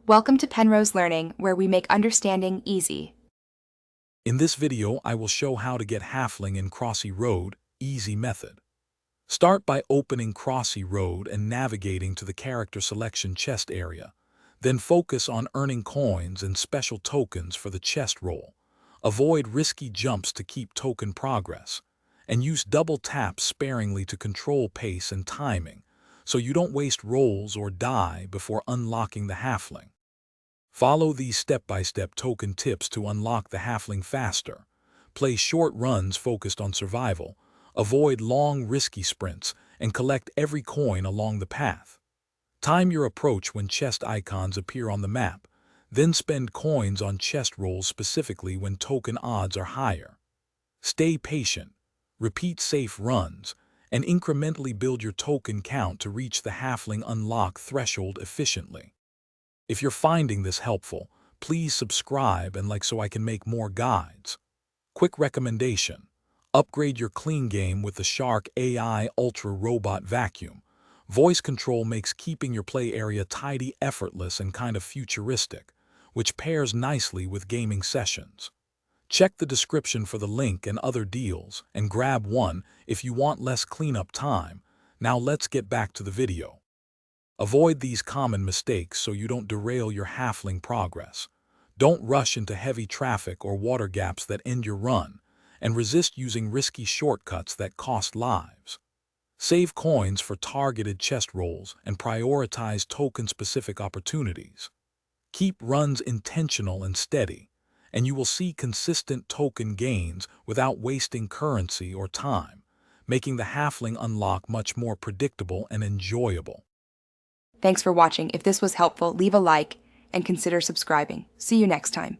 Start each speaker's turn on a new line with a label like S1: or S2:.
S1: Welcome to Penrose Learning, where we make understanding easy.
S2: In this video, I will show how to get Halfling in Crossy Road, easy method. Start by opening Crossy Road and navigating to the character selection chest area. Then focus on earning coins and special tokens for the chest roll. Avoid risky jumps to keep token progress. And use double taps sparingly to control pace and timing, so you don't waste rolls or die before unlocking the Halfling. Follow these step-by-step token tips to unlock the Halfling faster. Play short runs focused on survival, avoid long, risky sprints, and collect every coin along the path. Time your approach when chest icons appear on the map, then spend coins on chest rolls specifically when token odds are higher. Stay patient, repeat safe runs, and incrementally build your token count to reach the Halfling unlock threshold efficiently. If you're finding this helpful, please subscribe and like so I can make more guides. Quick recommendation: upgrade your clean game with the Shark AI Ultra Robot Vacuum. Voice control makes keeping your play area tidy, effortless, and kind of futuristic, which pairs nicely with gaming sessions. Check the description for the link and other deals, and grab one if you want less cleanup time. Now let's get back to the video. Avoid these common mistakes so you don't derail your Halfling progress. Don't rush into heavy traffic or water gaps that end your run, and resist using risky shortcuts that cost lives. Save coins for targeted chest rolls and prioritize token-specific opportunities. Keep runs intentional and steady, and you will see consistent token gains without wasting currency or time, making the Halfling unlock much more predictable and enjoyable.
S1: Thanks for watching. If this was helpful, leave a like and consider subscribing. See you next time.